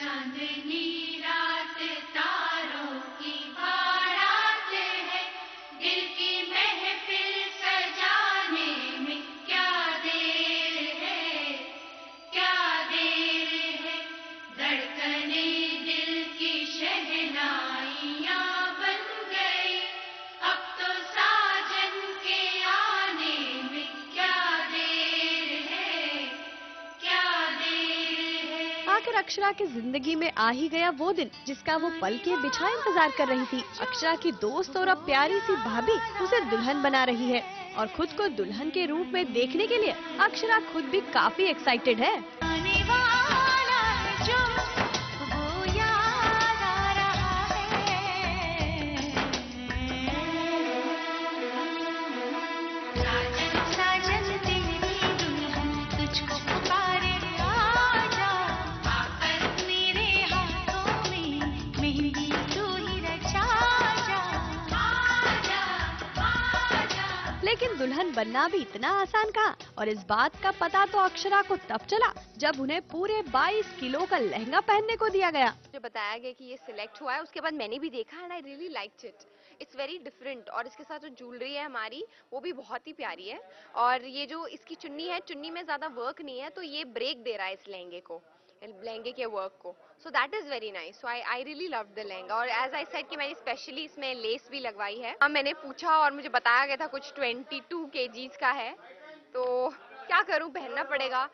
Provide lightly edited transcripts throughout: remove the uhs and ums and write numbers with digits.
चांदनी रात तारों की बारात है, दिल की महफिल सजाने में क्या देर है, क्या देर है। धड़कने दिल की शहनाइयाँ बन गई, अब तो साजन के आने में क्या देर है, क्या देर है। आखिर अक्षरा की जिंदगी में आ ही गया वो दिन जिसका वो पल के बिछा इंतजार कर रही थी। अक्षरा की दोस्त और अब प्यारी सी भाभी उसे दुल्हन बना रही है और खुद को दुल्हन के रूप में देखने के लिए अक्षरा खुद भी काफी एक्साइटेड है। आने वाला जो वो याद आ रहा है। साजन साजन तेरी दुल्हन तुझको पुकारे, आजा आकर मेरे हाथों में मेहंदी तू ही रचा जा, आजा आजा। लेकिन दुल्हन बनना भी इतना आसान कहाँ, और इस बात का पता तो अक्षरा को तब चला जब उन्हें पूरे 22 किलो का लहंगा पहनने को दिया गया। मुझे बताया गया कि ये सिलेक्ट हुआ है, उसके बाद मैंने भी देखा and I really liked it. It's very different और इसके साथ जो ज्वेलरी है हमारी वो भी बहुत ही प्यारी है। और ये जो इसकी चुन्नी है, चुन्नी में ज्यादा वर्क नहीं है, तो ये ब्रेक दे रहा है इस लहंगे को, लहंगे के वर्क को। So that is very nice. So I really love the lehenga. और एज आई सेड कि मैंने स्पेशली इसमें लेस भी लगवाई है। मैंने पूछा और मुझे बताया गया था कुछ 22 kgs का है, तो क्या करूं, पहनना पड़ेगा,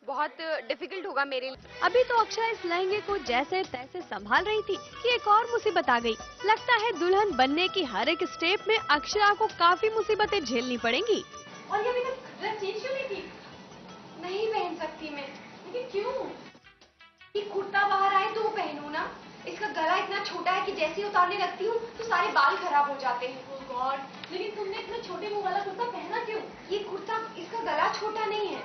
बहुत डिफिकल्ट होगा मेरे लिए। अभी तो अक्षरा इस लहंगे को जैसे तैसे संभाल रही थी कि एक और मुसीबत आ गई। लगता है दुल्हन बनने की हर एक स्टेप में अक्षरा को काफी मुसीबतें झेलनी पड़ेंगी। और ये अभी तक ड्रेस चेंज क्यों नहीं की? नहीं पहन सकती मैं। लेकिन क्यों? ये कुर्ता बाहर आए तो पहनूं ना। इसका गला इतना छोटा है कि जैसे ही उतारने लगती हूँ तो सारे बाल खराब हो जाते हैं। ओह गॉड! लेकिन तुमने इतना छोटे मुंह वाला कुर्ता पहना क्यों? ये कुर्ता, इसका गला छोटा नहीं है।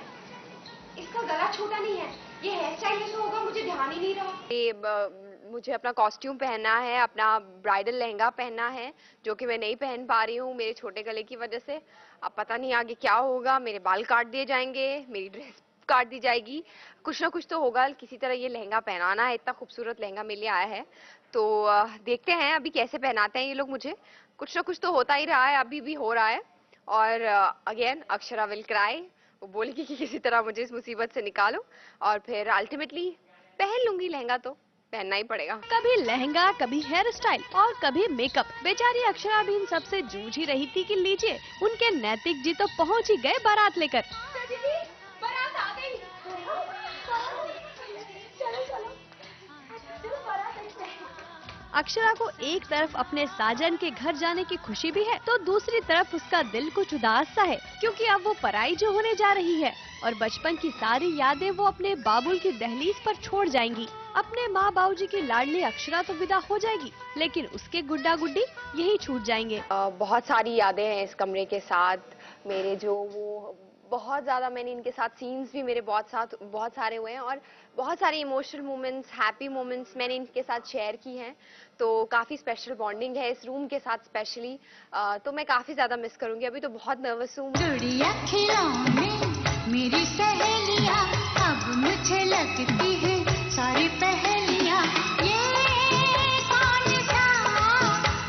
इसका गला छोटा नहीं है। ये हेयर स्टाइल ऐसा होगा, मुझे ध्यान ही नहीं रहा। मुझे अपना कॉस्ट्यूम पहनना है, अपना ब्राइडल लहंगा पहनना है, जो कि मैं नहीं पहन पा रही हूँ मेरे छोटे गले की वजह से। अब पता नहीं आगे क्या होगा, मेरे बाल काट दिए जाएंगे, मेरी ड्रेस काट दी जाएगी, कुछ ना कुछ तो होगा। किसी तरह ये लहंगा पहनाना है, इतना खूबसूरत लहंगा मेरे लिए आया है, तो देखते हैं अभी कैसे पहनाते हैं ये लोग मुझे। कुछ ना कुछ तो होता ही रहा है, अभी भी हो रहा है। और अगेन अक्षरा विल क्राई, वो बोलेगी कि किसी तरह मुझे इस मुसीबत से निकालो, और फिर अल्टीमेटली पहन लूंगी लहंगा, तो पहनना ही पड़ेगा। कभी लहंगा, कभी हेयर स्टाइल और कभी मेकअप। बेचारी अक्षरा भी इन सबसे जूझ ही रही थी कि लीजिए उनके नैतिक जी तो पहुंच ही गए बारात लेकर। बारात आ गई। चलो चलो बारात आई है। अक्षरा को एक तरफ अपने साजन के घर जाने की खुशी भी है, तो दूसरी तरफ उसका दिल कुछ उदास सा है, क्योंकि अब वो पराई जो होने जा रही है और बचपन की सारी यादें वो अपने बाबुल की दहलीज पर छोड़ जाएंगी। अपने माँ बाबूजी की लाडली अक्षरा तो विदा हो जाएगी, लेकिन उसके गुड्डा गुड्डी यही छूट जाएंगे। बहुत सारी यादें हैं इस कमरे के साथ मेरे, जो वो बहुत ज़्यादा, मैंने इनके साथ सीन्स भी मेरे बहुत सारे हुए हैं, और बहुत सारे इमोशनल मोमेंट्स, हैप्पी मोमेंट्स मैंने इनके साथ शेयर की हैं। तो काफ़ी स्पेशल बॉन्डिंग है इस रूम के साथ स्पेशली, तो मैं काफ़ी ज़्यादा मिस करूँगी। अभी तो बहुत नर्वस हूँ। गुड़िया खिलौने मेरी सहेलियाँ, अब मुझे लगती है सारी पहेलियाँ। ये कौन सा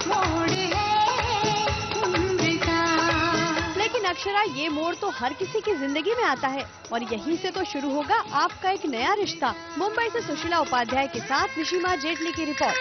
मोड़ है उम्र का। लेकिन अक्षरा, ये मोड़ तो हर किसी की जिंदगी में आता है और यहीं से तो शुरू होगा आपका एक नया रिश्ता। मुंबई से सुशीला उपाध्याय के साथ निशिमा जेटली की रिपोर्ट।